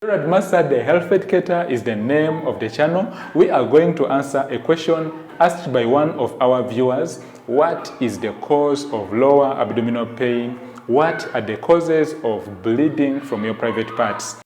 Gerard Master, the health educator, is the name of the channel. We are going to answer a question asked by one of our viewers. What is the cause of lower abdominal pain? What are the causes of bleeding from your private parts?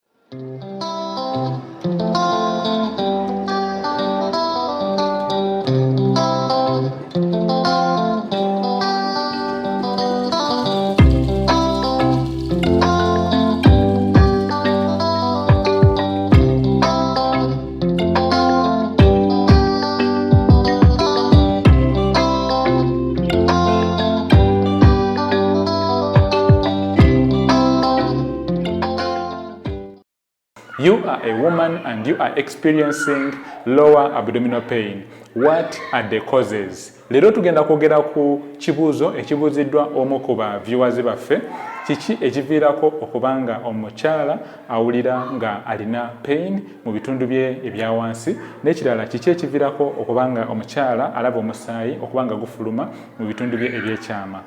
You are a woman and you are experiencing lower abdominal pain. What are the causes? Lero tugenda kwogera ku kibuuzo ekibuuziddwa omu ku ba viewers baffe. Kiki ekiviirako okubanga omukyala awulira nga alina pain mu bitundu bye ebya wansi, n'ekirala kiki ekiviirako okubanga omukyala alaba omusaayi okubanga gufuluma mu bitundu bye ebyekyama.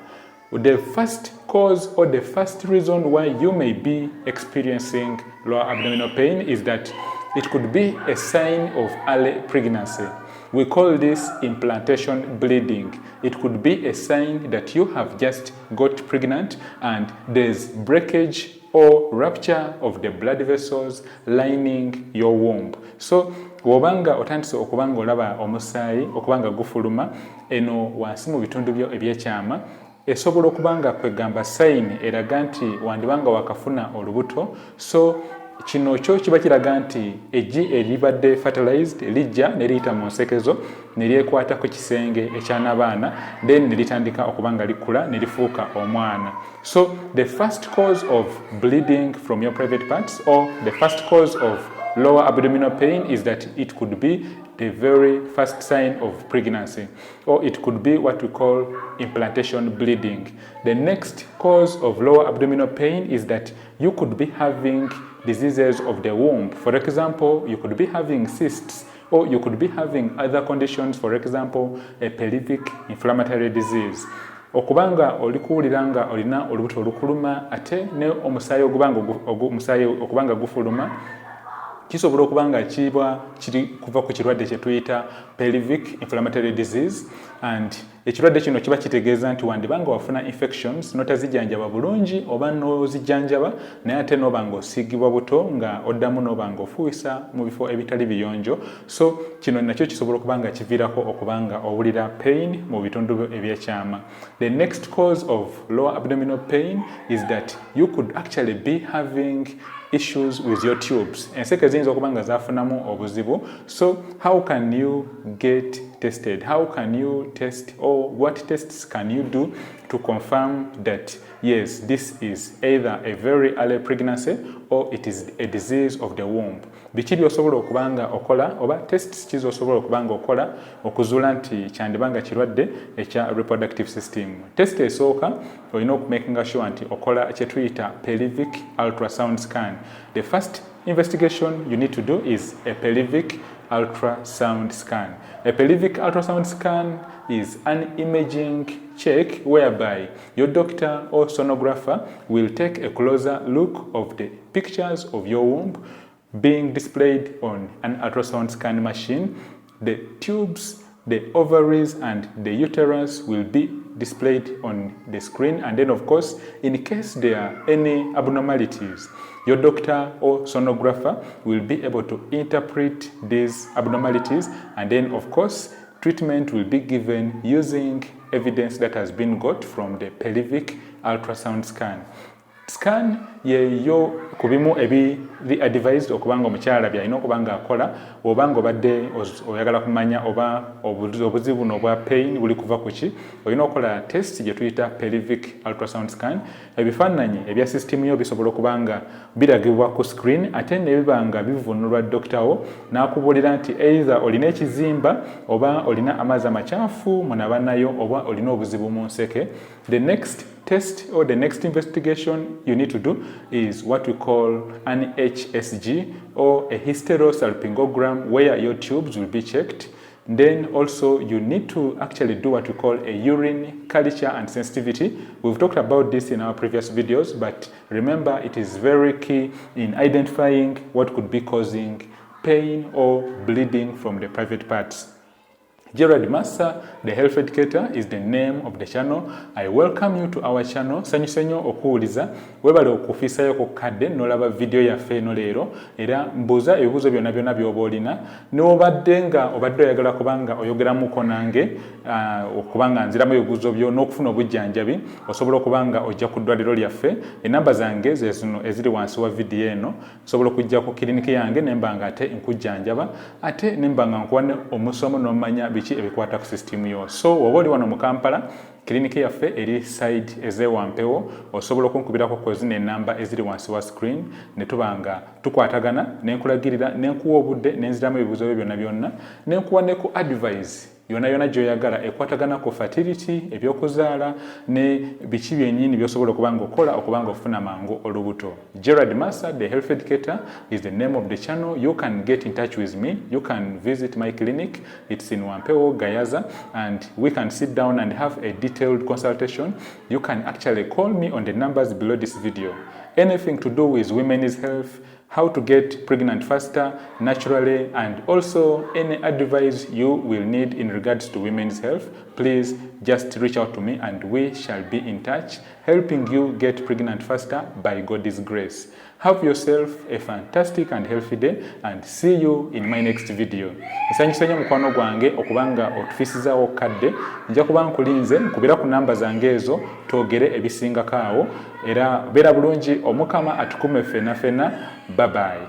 The first cause or the first reason why you may be experiencing lower abdominal pain is that it could be a sign of early pregnancy. We call this implantation bleeding. It could be a sign that you have just got pregnant and there's breakage or rupture of the blood vessels lining your womb. So wobanga otandise okubanga olaba omusaayi okubanga gufuluma eno wansi mu bitundu byo ebyekyama, esobola okubanga kwegamba sign eraga nti wandibanga wakafuna olubuto. So kino kyo kiba kiraga nti eggi eribadde fertilized lijja ne liyita mu nsekezo ne lyekwata ku kisenge ekyanabaana then ne litandika okubanga likula ne lifuuka omwana. So the first cause of bleeding from your private parts or the first cause of lower abdominal pain is that it could be the very first sign of pregnancy, or it could be what we call implantation bleeding. The next cause of lower abdominal pain is that you could be having diseases of the womb. For example, you could be having cysts, or you could be having other conditions, for example, a pelvic inflammatory disease. Okubanga olikuwulira nga olina olubuto olukuluma ate ne omusaayi okubanga gufuluma, kisobola okubanga kiri kuva ku kirwadde kye tuyita pelvic inflammatory disease, and ekirwadde kino kiba kitegeeza nti wandibanga wafuna infections n'otazijjanjaba bulungi oba n'ozijjanjaba naye ate n'obanga osiigibwa buto nga oddamu n'obanga ofuuyisa mu bifo ebitali biyonjo. So kino nakyo kisobola okubanga kiviirako okubanga owulira pain mu bitundu ebyekyama. The next cause of lower abdominal pain is that you could actually be having issues with your tubes. Enseke ziyinza okubanga zafunamu obuzibu. So how can you get tested? How can you test, or what tests can you do to confirm that yes, this is either a very early pregnancy or it is a disease of the womb? Biki osobola okubanga okola oba tests kizo osobola okubanga okola okuzuula nti kyandibanga kirwadde ekya reproductive system? Test esooka olina okumakinga sure nti okola kye tuyita pelvic ultrasound scan. The first investigation you need to do is a pelvic ultrasound scan. A pelvic ultrasound scan is an imaging check whereby your doctor or sonographer will take a closer look of the pictures of your womb being displayed on an ultrasound scan machine. The tubes, the ovaries and the uterus will be displayed on the screen, and then of course in case there are any abnormalities, your doctor or sonographer will be able to interpret these abnormalities, and then of course treatment will be given using evidence that has been got from the pelvic ultrasound scan. Scan yeyo kubimu the advised okubanga omukyala byalina okubanga akola obanga obadde oyagala kumanya oba obuzibu n'obwa pain buli kuva ku ki, olina okola test gye tuyita pelvic ultrasound scan. Ebifaananyi ebya system yo bisobola okubanga biragibwa ku screen ate ne bibanga bivunulwa doctor wo n'akubuulira nti either olina ekizimba oba olina amazzi amakyafu mu nabanayo oba olina obuzibu mu nseke. The next test or the next investigation you need to do is what we call an HSG or a hysterosalpingogram, where your tubes will be checked. Then also you need to actually do what we call a urine culture and sensitivity. We've talked about this in our previous videos, but remember it is very key in identifying what could be causing pain or bleeding from the private parts. Gerard Massa, the health educator, is the name of the channel. I welcome you to our channel. Sanyuse nnyo okuwuliza, webale okufiisayo ku kadde n'olaba video yaffe eno leero, era mbuuza ebibuuzo byonna byonna by'oba olina, n'obadde nga obadde oyagala kubanga oyogeramuko nange okubanga nziramu ebibuuzo byo n'okufuna obujjanjabi, osobola okubanga ojja ku ddwaliro lyaffe. Enamba zange ze zino eziri wansi wa video eno. Osobola okujja ku kiriniki yange nembanga ate nkujjanjaba, ate nembanga nkuwa omusomo n'omanya biki ebikwata ku system yo. So woba oli wano mu Kampala, kiriniki yaffe eri side ez'ewampewo, osobola okunkubirako ku zino enamba eziri wansi wa screen, ne tubanga tukwatagana, nenkulagirira, nenkuwa obudde, nenziramu ebibuuzo byo byonna byonna, nenkuwa ne ku advice yona yona gyoyagala ekwatagana ku fertility, ebyokuzaala ne biki byennyini byosobola okubanga okola okubanga ofuna mangu olubuto. Gerard Massa, the health educator, is the name of the channel. You can get in touch with me. You can visit my clinic. It's in Wampewo, Gayaza, and we can sit down and have a detailed consultation. You can actually call me on the numbers below this video. Anything to do with women's health, how to get pregnant faster, naturally, and also any advice you will need in regards to women's health, please just reach out to me and we shall be in touch, helping you get pregnant faster by God's grace. Have yourself a fantastic and healthy day, and see you in my next video. Nsanyusa nnyo mukwano gwange okubanga otufiisizaawo kadde, nja kuba nkulinze nkubira ku namba zange ezo twogere ebisingako awo, era beera bulungi, Omukama atukume ffenna ffenna. Bye bye.